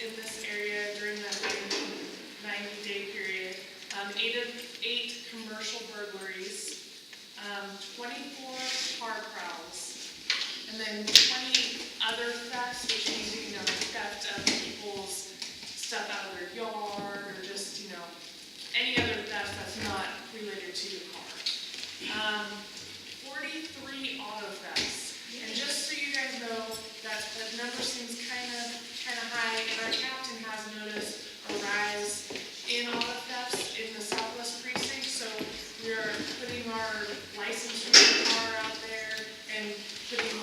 in this area during that 90-day period. 8 commercial burglaries, 24 car prowls, and then 20 other thefts, which means, theft of people's stuff out of their yard, or just, any other theft that's not related to the car. 43 auto thefts. And just so you guys know, that number seems kind of high, and our captain has noticed a rise in auto thefts in the Southwest Precinct, so we are putting our license car out there and putting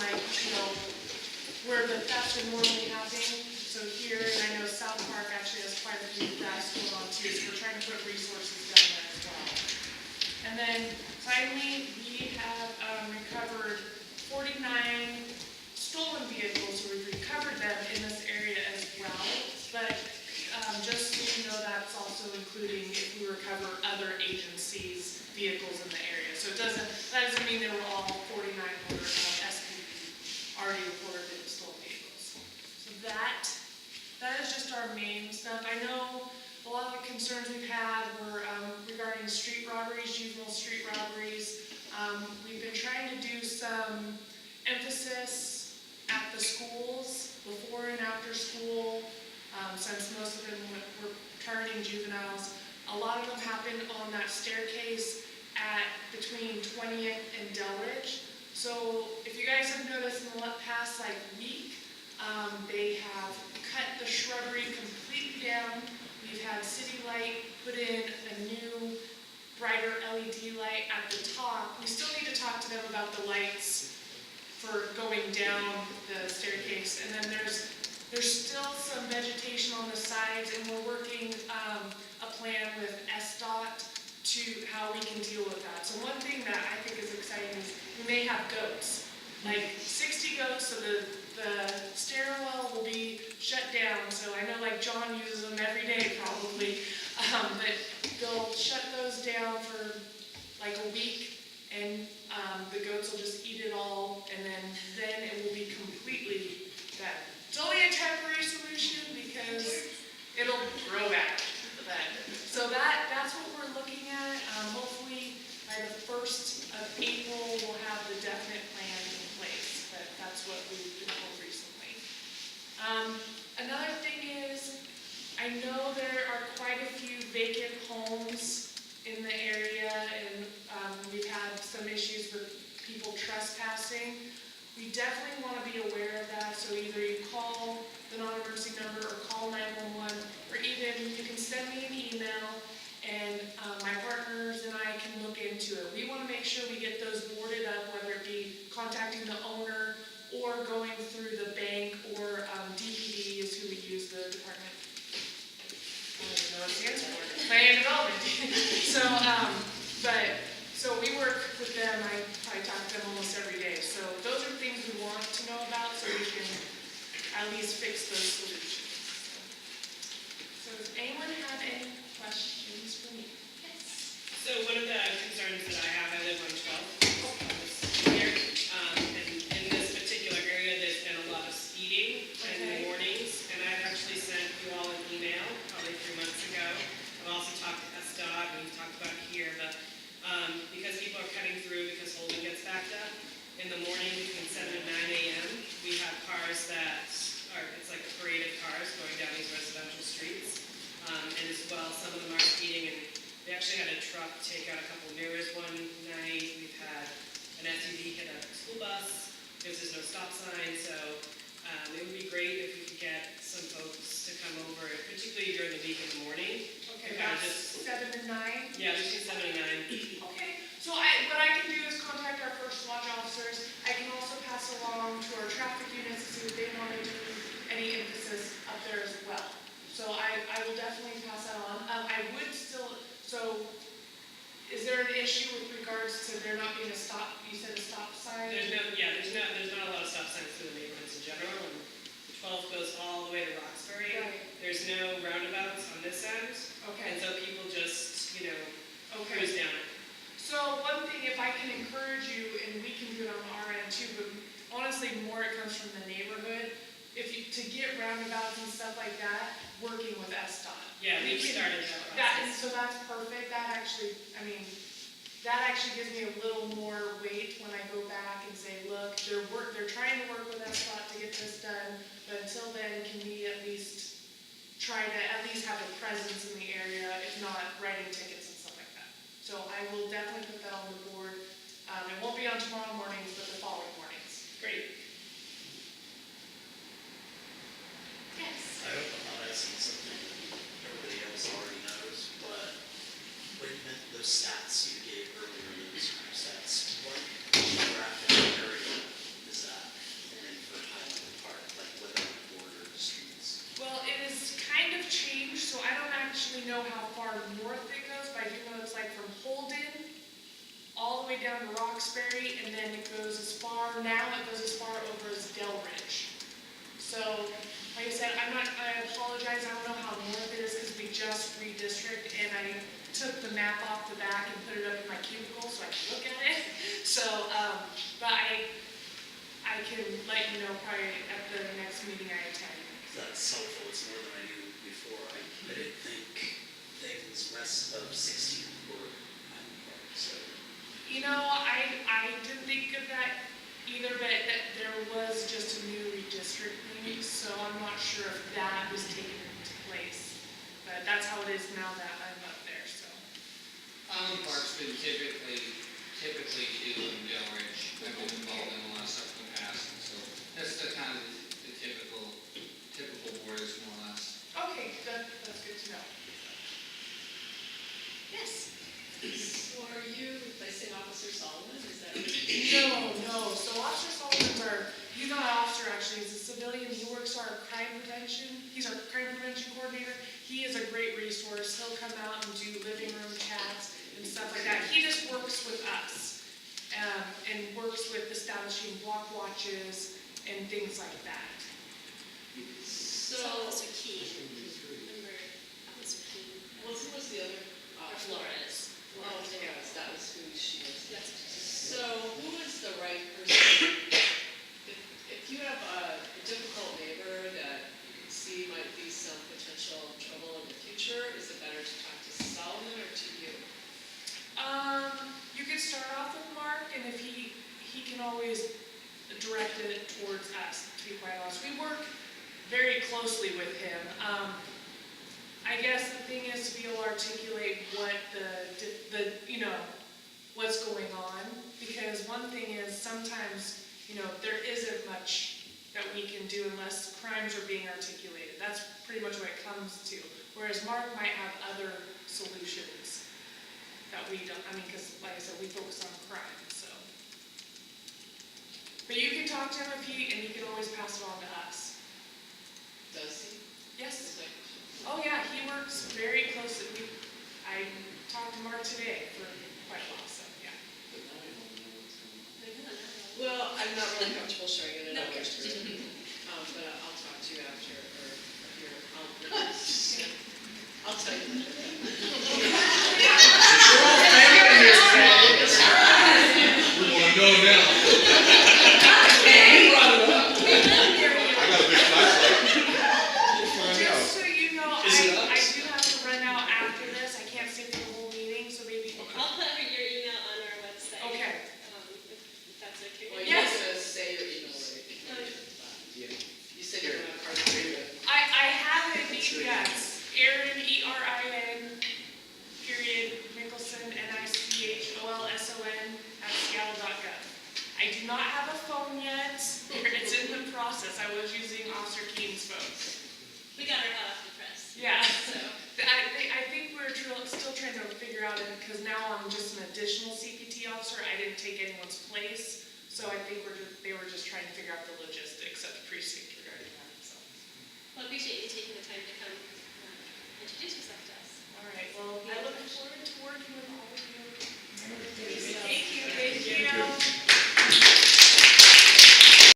where the thefts are normally happening. So here, and I know South Park actually has quite a few thefts going on too, so we're trying to put resources down there as well. And then finally, we have recovered 49 stolen vehicles, so we've recovered them in this area as well. But just so you know, that's also including if we recover other agencies' vehicles in the area. So that doesn't mean they were all 4,900 SPV already reported in stolen vehicles. So that is just our main stuff. I know a lot of the concerns we've had were regarding street robberies, juvenile street robberies. We've been trying to do some emphasis at the schools before and after school, since most of them were targeting juveniles. A lot of them happened on that staircase at between 20th and Delridge. So if you guys have noticed in the past week, they have cut the shrubbery completely down. We've had City Light put in a new, brighter LED light at the top. We still need to talk to them about the lights for going down the staircase. And then there's still some vegetation on the sides, and we're working a plan with SDOT to how we can deal with that. So one thing that I think is exciting is we may have goats, like 60 goats, so the stairwell will be shut down. So I know John uses them every day probably, but they'll shut those down for a week, and the goats will just eat it all, and then it will be completely dead. It's only a temporary solution because it'll grow back. So that's what we're looking at. Hopefully by the 1st of April we'll have the definite plan in place. But that's what we've been told recently. Another thing is, I know there are quite a few vacant homes in the area, and we've had some issues with people trespassing. We definitely want to be aware of that, so either you call the non-emergency number or call 911, or even you can send me an email, and my partners and I can look into it. We want to make sure we get those boarded up, whether it be contacting the owner or going through the bank, or DPD is who we use, the department. I don't even know what it stands for. Planning and Development. So we work with them. I probably talk to them almost every day. So those are things we want to know about, so we can at least fix those solutions. So does anyone have any questions for me? Yes. So one of the concerns that I have, I live on 12th here, and in this particular area, there's been a lot of speeding in the mornings, and I've actually sent you all an email probably 3 months ago. I've also talked to SDOT, and we've talked about it here, but because people are cutting through because Holden gets backed up, in the morning between 7 and 9 a.m., we have cars that are, it's like a parade of cars going down these residential streets, and as well, some of them are speeding, and we actually had a truck take out a couple of mirrors one night. We've had an SUV hit a school bus because there's no stop sign, so it would be great if we could get some folks to come over, particularly during the week in the morning. Okay, that's 7 and 9? Yeah, between 7 and 9. Okay, so what I can do is contact our first watch officers. I can also pass along to our traffic units to see if they want to do any emphasis up there as well. So I will definitely pass that on. I would still, so is there an issue with regards to there not being a stop, you said a stop sign? There's not a lot of stop signs through the neighborhoods in general, and 12 goes all the way to Roxbury. Right. There's no roundabouts on this end. Okay. And so people just, okay. cruise down it. So one thing, if I can encourage you, and we can do it on our end too, but honestly more it comes from the neighborhood, to get roundabouts and stuff like that, working with SDOT. Yeah, we've started that That, and process. so that's perfect, that actually, I mean, that actually gives me a little more weight when I go back and say, look, they're trying to work with SDOT to get this done, but until then, can we at least try to at least have a presence in the area, if not writing tickets and stuff like that. So I will definitely put that on the board. It won't be on tomorrow mornings, but the following mornings. Great. Yes. I hope I'm not asking something everybody else already knows, but when you meant those stats you gave earlier, those kind of stats, what geographic area is that? And then for Highland Park, like what are the border streets? Well, it is kind of changed, so I don't actually know how far north it goes, but I do know it's like from Holden all the way down to Roxbury, and then it goes as far over as Delridge. So, like I said, I apologize, I don't know how north it is because we just redistricted, and I took the map off the back and put it up in my cubicle so I can look at it. So, but I can let you know probably at the next meeting I attend. That's helpful, it's more than I knew before. I didn't think things west of 16 were Highland Park, so. You know, I didn't think of that either, but that there was just a new redistricting, so I'm not sure if that was taken into place. But that's how it is now that I'm up there, so. Highland Park's been typically Ew and Delridge. I've been involved in a lot of stuff in the past, and so that's the kind of the typical borders more or less. Okay, that's good to know. Yes? So are you replacing Officer Solomon, is that? No, so Officer Sullivan's he's not an officer actually, he's a civilian, he works our crime prevention, he's our crime prevention coordinator. He is a great resource, he'll come out and do living room chats and stuff like that. He just works with us, and works with establishing block watches and things like that. So, Officer Key, remember Officer Key? well, who was the other? Or Flores. Oh, Flores, that was who she was. That's So who is the right person? If you have a difficult neighbor that you can see might be some potential trouble in the future, is it better to talk to Solomon or to you? You could start off with Mark, and if he can always direct it towards us, to be quite honest. We work very closely with him. I guess the thing is to be able to articulate what what's going on, because one thing is sometimes, there isn't much that we can do unless crimes are being articulated. That's pretty much what it comes to. Whereas Mark might have other solutions that we don't, because like I said, we focus on crime, so. But you can talk to him and you can always pass it on to us. Does he? Yes. Is that- Oh yeah, he works very closely. I talked to Mark today for quite a while, so yeah. Well, I'm not really comfortable sharing it in No. a picture. But I'll talk to you after, or here, I'll tell you. We want to know now. You brought it up. I got a big flashlight. We'll find out. Just so you know, Is it us? I do have to run out after this. I can't stay for the whole meeting, so maybe. I'll put your email on our website. Okay. If that's okay. Well, you're Yes. going to say your email right. You said you're going to card it. I have it, yes. Erin, Erin, Nicholson, Nicholson @seattle.gov. I do not have a phone yet. It's in the process. I was using Officer Keene's phone. We got her hot off the press. Yeah. So, I think we're still trying to figure out it, because now I'm just an additional CPT officer. I didn't take anyone's place, so I think they were just trying to figure out the logistics at the precinct regarding that. So, well, I appreciate you taking the time to come introduce yourself to us. all right. Well, I look forward to working with all of you. Thank you. Thank you.